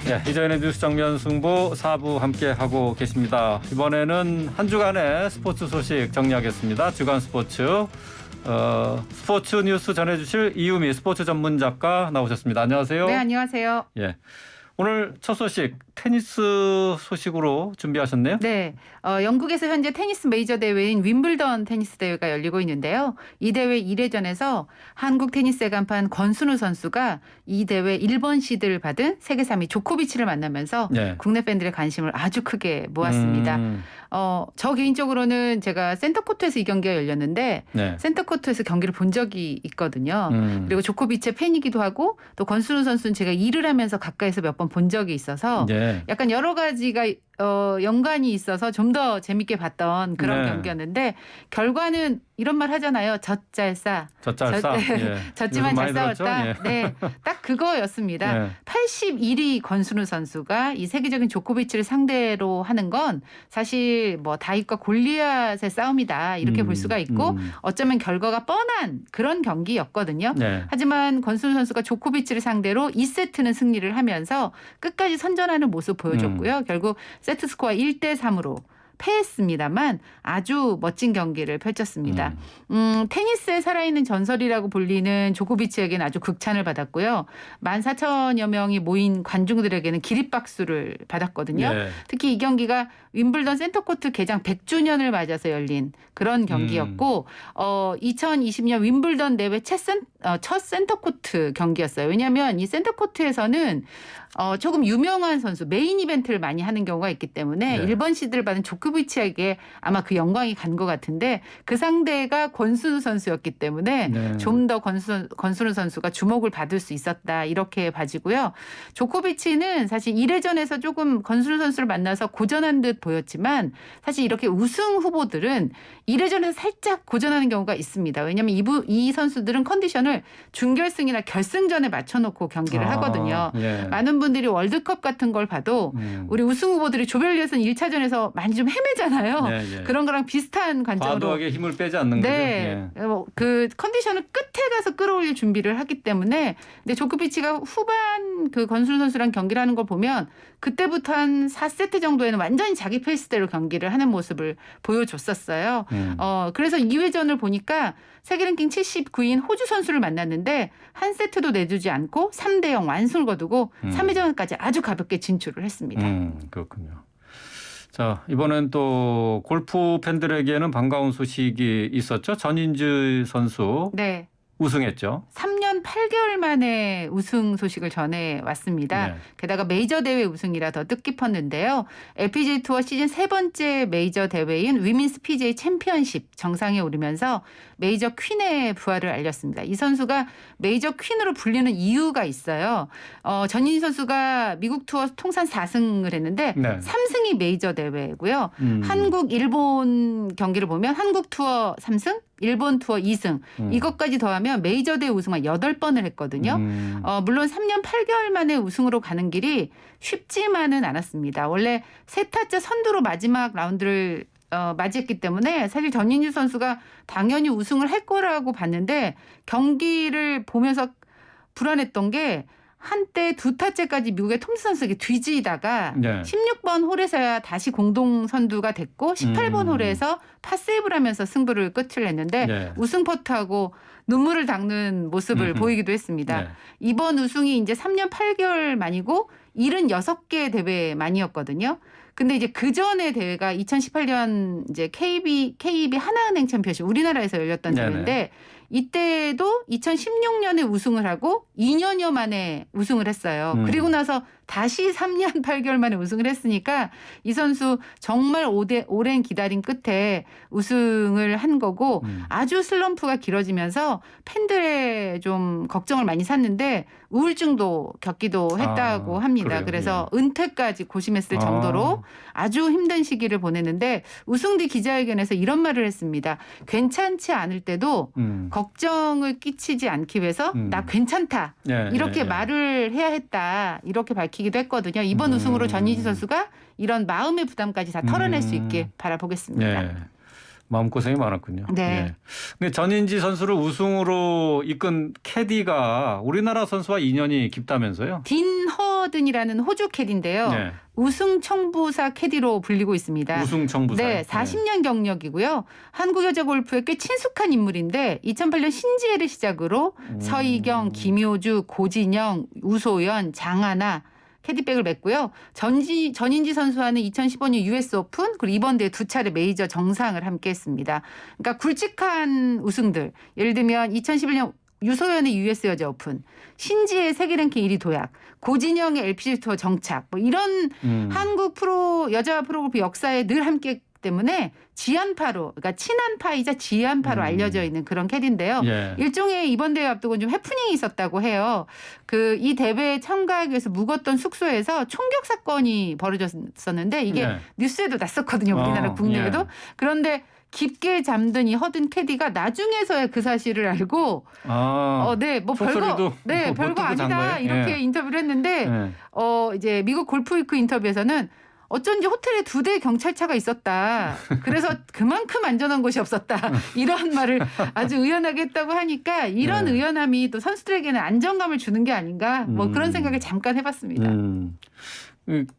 네, 이정현의 뉴스 정면 승부 4부 함께하고 계십니다. 이번에는 한 주간의 스포츠 소식 정리하겠습니다. 주간 스포츠 스포츠 뉴스 전해주실 이유미 스포츠 전문 작가 나오셨습니다. 안녕하세요. 네, 안녕하세요. 예, 오늘 첫 소식 테니스 소식으로 준비하셨네요. 네, 영국에서 현재 테니스 메이저 대회인 윈블던 테니스 대회가 열리고 있는데요. 이 대회 1회전에서 한국 테니스의 간판 권순우 선수가 이 대회 1번 시드를 받은 세계 3위 조코비치를 만나면서 네. 국내 팬들의 관심을 아주 크게 모았습니다. 저 개인적으로는 제가 센터코트에서 이 경기가 열렸는데 네. 센터코트에서 경기를 본 적이 있거든요. 그리고 조코비치의 팬이기도 하고 또 권순우 선수는 제가 일을 하면서 가까이서 몇 번 본 적이 있어서 네. 약간 여러 가지가 연관이 있어서 좀 더 재밌게 봤던 그런 네. 경기였는데 결과는 이런 말 하잖아요. 젖잘싸. 젖잘싸. 예. 졌지만 요즘 많이 잘 싸웠다. 들었죠? 예. 네, 딱 그거였습니다. 네. 81위 권순우 선수가 이 세계적인 조코비치를 상대로 하는 건 사실 뭐 다윗과 골리앗의 싸움이다 이렇게 볼 수가 있고 어쩌면 결과가 뻔한 그런 경기였거든요. 네. 하지만 권순우 선수가 조코비치를 상대로 2세트는 승리를 하면서 끝까지 선전하는 모습 보여줬고요. 결국 세트 스코어 1대3으로 패했습니다만 아주 멋진 경기를 펼쳤습니다. 테니스의 살아있는 전설이라고 불리는 조코비치에게는 아주 극찬을 받았고요. 14,000여 명이 모인 관중들에게는 기립박수를 받았거든요. 네. 특히 이 경기가 윈블던 센터코트 개장 100주년을 맞아서 열린 그런 경기였고 2020년 윈블던 대회 첫 센터코트 경기였어요. 왜냐하면 이 센터코트에서는 조금 유명한 선수 메인 이벤트를 많이 하는 경우가 있기 때문에 네. 1번 시드를 받은 조코비치에게 아마 그 영광이 간 것 같은데 그 상대가 권순우 선수였기 때문에 네. 좀 더 권순우 선수가 주목을 받을 수 있었다 이렇게 봐지고요. 조코비치는 사실 1회전에서 조금 권순우 선수를 만나서 고전한 듯 보였지만 사실 이렇게 우승 후보들은 1회전에서 살짝 고전하는 경우가 있습니다. 왜냐하면 이 선수들은 컨디션을 준결승이나 결승전에 맞춰놓고 경기를 하거든요. 예. 많은 분들이 월드컵 같은 걸 봐도 우리 우승 후보들이 조별 예선 1차전에서 많이 좀 헤매잖아요. 예, 예. 그런 거랑 비슷한 관점으로. 과도하게 힘을 빼지 않는 네, 거죠. 그 컨디션을 끝에 가서 끌어올릴 준비를 하기 때문에 근데 조코비치가 후반 그 권순우 선수랑 경기를 하는 걸 보면 그때부터 한 4세트 정도에는 완전히 자기 페이스대로 경기를 하는 모습을 보여줬었어요. 그래서 2회전을 보니까 세계 랭킹 79인 호주 선수를 만났는데 한 세트도 내주지 않고 3대0 완승을 거두고 3회전까지 아주 가볍게 진출을 했습니다. 그렇군요. 자, 이번엔 또 골프 팬들에게는 반가운 소식이 있었죠. 전인주 선수 네. 우승했죠. 3년 8개월 만에 우승 소식을 전해왔습니다. 네. 게다가 메이저 대회 우승이라 더 뜻깊었는데요. LPGA 투어 시즌 세 번째 메이저 대회인 위민스 PGA 챔피언십 정상에 오르면서 메이저 퀸의 부활을 알렸습니다. 이 선수가 메이저 퀸으로 불리는 이유가 있어요. 전인희 선수가 미국 투어 통산 4승을 했는데 네. 3승이 메이저 대회고요. 한국, 일본 경기를 보면 한국 투어 3승, 일본 투어 2승 이것까지 더하면 메이저 대회 우승을 8번을 했거든요. 물론 3년 8개월 만에 우승으로 가는 길이 쉽지만은 않았습니다. 원래 세 타째 선두로 마지막 라운드를 맞이했기 때문에 사실 전인주 선수가 당연히 우승을 할 거라고 봤는데 경기를 보면서 불안했던 게 한때 두 타째까지 미국의 톰스 선수에게 뒤지다가 네. 16번 홀에서야 다시 공동 선두가 됐고 18번 홀에서 파세이브를 하면서 승부를 끝을 냈는데 네. 우승 퍼트하고 눈물을 닦는 모습을 보이기도 했습니다. 네. 이번 우승이 이제 3년 8개월 만이고 76개 대회 만이었거든요. 근데 이제 그 전에 대회가 2018년 이제 KEB 하나은행 챔피언십 우리나라에서 열렸던 네네. 대회인데 이때도 2016년에 우승을 하고 2년여 만에 우승을 했어요. 그리고 나서 다시 3년 8개월 만에 우승을 했으니까 이 선수 정말 오랜 기다림 끝에 우승을 한 거고 아주 슬럼프가 길어지면서 팬들의 좀 걱정을 많이 샀는데 우울증도 겪기도 했다고 합니다. 그래요? 그래서 은퇴까지 고심했을 정도로 아주 힘든 시기를 보냈는데 우승 뒤 기자회견에서 이런 말을 했습니다. 괜찮지 않을 때도 걱정을 끼치지 않기 위해서 나 괜찮다. 예, 이렇게 예, 예. 말을 해야 했다. 이렇게 밝히기도 했거든요. 이번 우승으로 전인지 선수가 이런 마음의 부담까지 다 털어낼 수 있길 바라보겠습니다. 예. 마음고생이 많았군요. 네. 예. 근데 전인지 선수를 우승으로 이끈 캐디가 우리나라 선수와 인연이 깊다면서요? 딘 허든이라는 호주 캐디인데요. 네. 우승 청부사 캐디로 불리고 있습니다. 우승 청부사. 네, 40년 경력이고요. 한국 여자 골프에 꽤 친숙한 인물인데 2008년 신지혜를 시작으로 서희경, 김효주, 고진영, 우소연, 장하나 캐디백을 맺고요. 전인지 선수와는 2015년 US 오픈 그리고 이번 대회 2차례 메이저 정상을 함께했습니다. 그러니까 굵직한 우승들. 예를 들면 2011년 유소연의 US 여자 오픈, 신지의 세계 랭킹 1위 도약, 고진영의 LPG 투어 정착, 뭐 이런 한국 프로 여자 프로골프 역사에 늘 함께 때문에 지안파로, 그러니까 친한파이자 지안파로 알려져 있는 그런 캐디인데요. 예. 일종의 이번 대회 앞두고 좀 해프닝이 있었다고 해요. 이 대회에 참가하기 위해서 묵었던 숙소에서 총격 사건이 벌어졌었는데 이게 예. 뉴스에도 났었거든요. 우리나라 국내에도. 예. 그런데 깊게 잠든 이 허든 캐디가 나중에서야 그 사실을 알고 네, 뭐 별거 네, 별거 아니다 이렇게 예. 인터뷰를 했는데 예. 이제 미국 골프위크 인터뷰에서는 어쩐지 호텔에 2대 경찰차가 있었다. 그래서 그만큼 안전한 곳이 없었다. 이런 말을 아주 의연하게 했다고 하니까 이런 네. 의연함이 또 선수들에게는 안정감을 주는 게 아닌가 뭐 그런 생각을 잠깐 해봤습니다.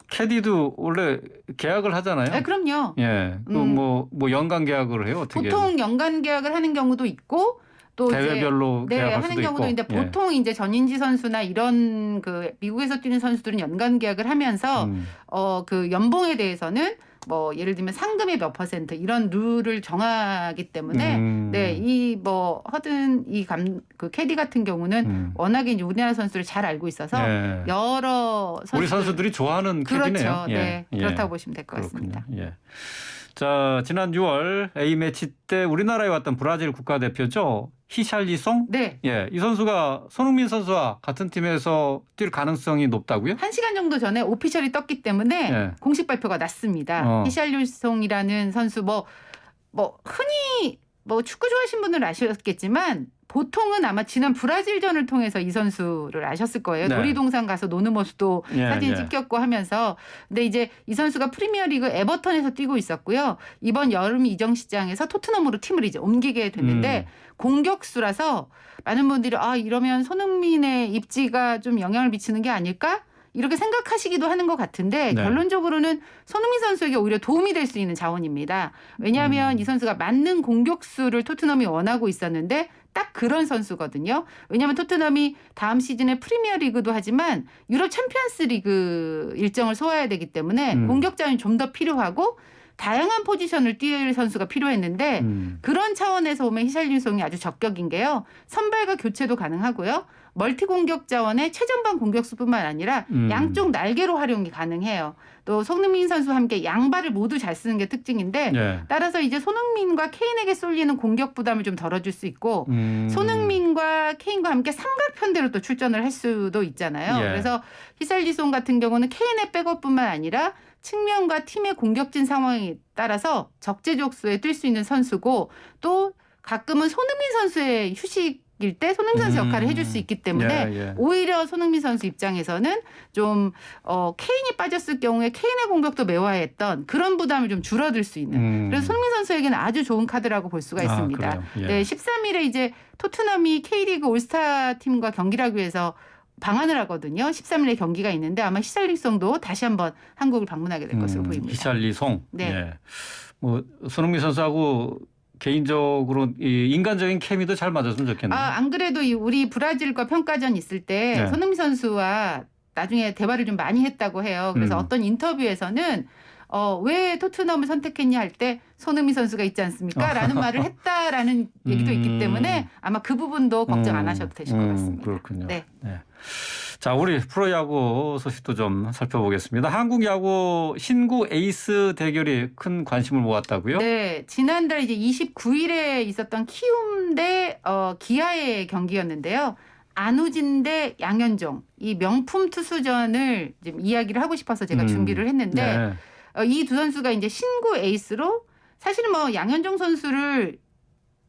캐디도 원래 계약을 하잖아요. 네, 그럼요. 예, 뭐 연간 계약을 해요. 어떻게? 보통 연간 계약을 하는 경우도 있고 또 대회별로 이제 계약할 하는 수도 경우도 있고. 있는데 보통 이제 전인지 선수나 이런 그 미국에서 뛰는 선수들은 연간 계약을 하면서 그 연봉에 대해서는 뭐 예를 들면 상금의 몇 % 이런 룰을 정하기 때문에 네, 이 뭐 허든 그 캐디 같은 경우는 워낙에 이제 우리나라 선수를 잘 알고 있어서 예. 여러 선수들 우리 선수들이 좋아하는 캐디네요. 그렇죠. 예. 네, 예. 그렇다고 보시면 될 것 그렇군요. 같습니다. 예. 자, 지난 6월 A매치 때 우리나라에 왔던 브라질 국가대표죠. 히샬리송? 네. 예, 이 선수가 손흥민 선수와 같은 팀에서 뛸 가능성이 높다고요? 1시간 정도 전에 오피셜이 떴기 때문에 예. 공식 발표가 났습니다. 히샬리송이라는 선수 뭐 흔히 뭐 축구 좋아하시는 분들은 아셨겠지만 보통은 아마 지난 브라질전을 통해서 이 선수를 아셨을 거예요. 네. 놀이동산 가서 노는 모습도 사진 찍혔고 하면서. 근데 이제 이 선수가 프리미어리그 에버턴에서 뛰고 있었고요. 이번 여름 이적 시장에서 토트넘으로 팀을 이제 옮기게 됐는데 공격수라서 많은 분들이 이러면 손흥민의 입지가 좀 영향을 미치는 게 아닐까? 이렇게 생각하시기도 하는 것 같은데 네. 결론적으로는 손흥민 선수에게 오히려 도움이 될 수 있는 자원입니다. 왜냐하면 이 선수가 맞는 공격수를 토트넘이 원하고 있었는데 딱 그런 선수거든요. 왜냐하면 토트넘이 다음 시즌에 프리미어리그도 하지만 유럽 챔피언스 리그 일정을 소화해야 되기 때문에 공격 자원이 좀 더 필요하고 다양한 포지션을 뛸 선수가 필요했는데 그런 차원에서 보면 히샬리송이 아주 적격인 게요. 선발과 교체도 가능하고요. 멀티 공격 자원의 최전방 공격수뿐만 아니라 양쪽 날개로 활용이 가능해요. 또 손흥민 선수와 함께 양발을 모두 잘 쓰는 게 특징인데 따라서 이제 손흥민과 케인에게 쏠리는 공격 부담을 좀 덜어줄 수 있고 손흥민과 케인과 함께 삼각편대로 또 출전을 할 수도 있잖아요. 그래서 히샬리송 같은 경우는 케인의 백업뿐만 아니라 측면과 팀의 공격진 상황에 따라서 적재적소에 뛸 수 있는 선수고 또 가끔은 손흥민 선수의 휴식일 때 손흥민 선수 역할을 해줄 수 있기 때문에 오히려 손흥민 선수 입장에서는 좀 케인이 빠졌을 경우에 케인의 공격도 메워야 했던 그런 부담을 좀 줄어들 수 있는 그래서 손흥민 선수에게는 아주 좋은 카드라고 볼 수가 있습니다. 네, 13일에 이제 토트넘이 K리그 올스타 팀과 경기를 하기 위해서 방한을 하거든요. 13일에 경기가 있는데 아마 히샬리송도 다시 한번 한국을 방문하게 될 것으로 보입니다. 히샬리송. 네. 예. 뭐 손흥민 선수하고 개인적으로 이 인간적인 케미도 잘 맞았으면 좋겠네요. 안 그래도 우리 브라질과 평가전 있을 때 손흥민 선수와 나중에 대화를 좀 많이 했다고 해요. 그래서 어떤 인터뷰에서는 왜 토트넘을 선택했냐 할 때 손흥민 선수가 있지 않습니까? 라는 말을 했다라는 얘기도 있기 때문에 아마 그 부분도 걱정 안 하셔도 되실 것 같습니다. 그렇군요. 네. 자, 우리 프로야구 소식도 좀 살펴보겠습니다. 한국 야구 신구 에이스 대결이 큰 관심을 모았다고요? 네. 지난달 이제 29일에 있었던 키움 대 기아의 경기였는데요. 안우진 대 양현종 이 명품 투수전을 지금 이야기를 하고 싶어서 제가 준비를 했는데 이 두 선수가 이제 신구 에이스로 사실은 뭐 양현종 선수를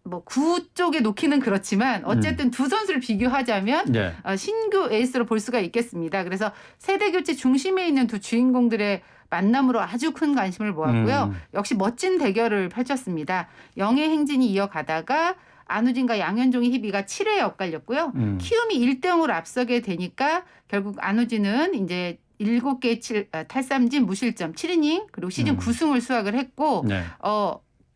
뭐 9 쪽에 놓기는 그렇지만 어쨌든 두 선수를 비교하자면 예. 신규 에이스로 볼 수가 있겠습니다. 그래서 세대 교체 중심에 있는 두 주인공들의 만남으로 아주 큰 관심을 모았고요. 역시 멋진 대결을 펼쳤습니다. 영의 행진이 이어가다가 안우진과 양현종의 희비가 7회에 엇갈렸고요. 키움이 1대0으로 앞서게 되니까 결국 안우진은 이제 7개 탈삼진 무실점 7이닝 그리고 시즌 9승을 수확을 했고 네.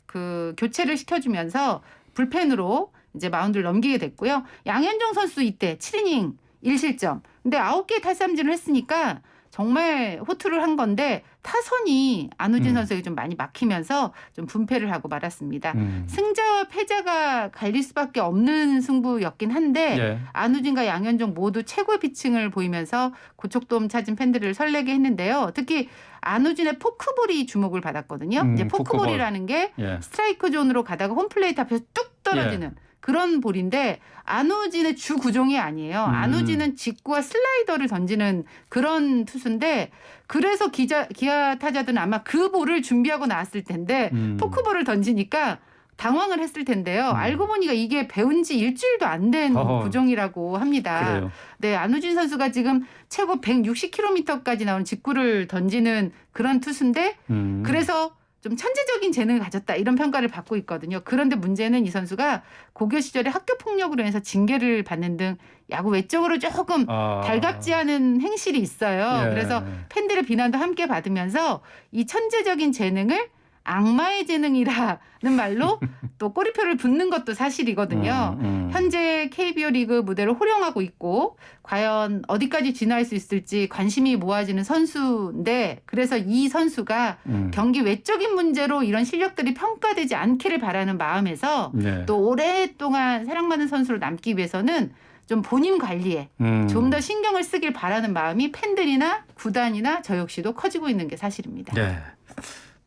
그 교체를 시켜주면서 불펜으로 이제 마운드를 넘기게 됐고요. 양현종 선수 이때 7이닝 1실점. 근데 9개 탈삼진을 했으니까 정말 호투를 한 건데 타선이 안우진 선수에게 좀 많이 막히면서 좀 분패를 하고 말았습니다. 승자와 패자가 갈릴 수밖에 없는 승부였긴 한데 예. 안우진과 양현종 모두 최고의 피칭을 보이면서 고척돔 찾은 팬들을 설레게 했는데요. 특히 안우진의 포크볼이 주목을 받았거든요. 이제 포크볼이라는 게 예. 스트라이크 존으로 가다가 홈플레이트 앞에서 뚝 떨어지는 그런 볼인데 안우진의 주 구종이 아니에요. 안우진은 직구와 슬라이더를 던지는 그런 투수인데 그래서 기아 타자들은 아마 그 볼을 준비하고 나왔을 텐데 포크볼을 던지니까 당황을 했을 텐데요. 알고 보니까 이게 배운 지 일주일도 안 된 구종이라고 합니다. 그래요. 네, 안우진 선수가 지금 최고 160km까지 나오는 직구를 던지는 그런 투수인데 그래서 좀 천재적인 재능을 가졌다 이런 평가를 받고 있거든요. 그런데 문제는 이 선수가 고교 시절에 학교 폭력으로 인해서 징계를 받는 등 야구 외적으로 조금 달갑지 않은 행실이 있어요. 예. 그래서 팬들의 비난도 함께 받으면서 이 천재적인 재능을 악마의 재능이라는 말로 또 꼬리표를 붙는 것도 사실이거든요. 현재 KBO 리그 무대를 호령하고 있고 과연 어디까지 진화할 수 있을지 관심이 모아지는 선수인데 그래서 이 선수가 경기 외적인 문제로 이런 실력들이 평가되지 않기를 바라는 마음에서 네. 또 오랫동안 사랑받는 선수로 남기 위해서는 좀 본인 관리에 좀 더 신경을 쓰길 바라는 마음이 팬들이나 구단이나 저 역시도 커지고 있는 게 사실입니다. 네.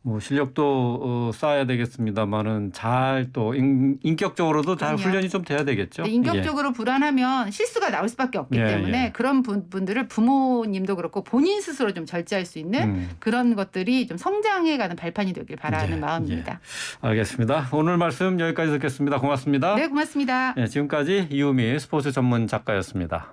뭐 실력도 쌓아야 되겠습니다만은 잘 또 인격적으로도 잘 그럼요. 훈련이 좀 돼야 되겠죠. 인격적으로 불안하면 실수가 나올 수밖에 없기 예, 때문에 예. 그런 분들을 부모님도 그렇고 본인 스스로 좀 절제할 수 있는 그런 것들이 좀 성장해가는 발판이 되길 바라는 마음입니다. 알겠습니다. 오늘 말씀 여기까지 듣겠습니다. 고맙습니다. 네, 고맙습니다. 지금까지 이우미 스포츠 전문 작가였습니다.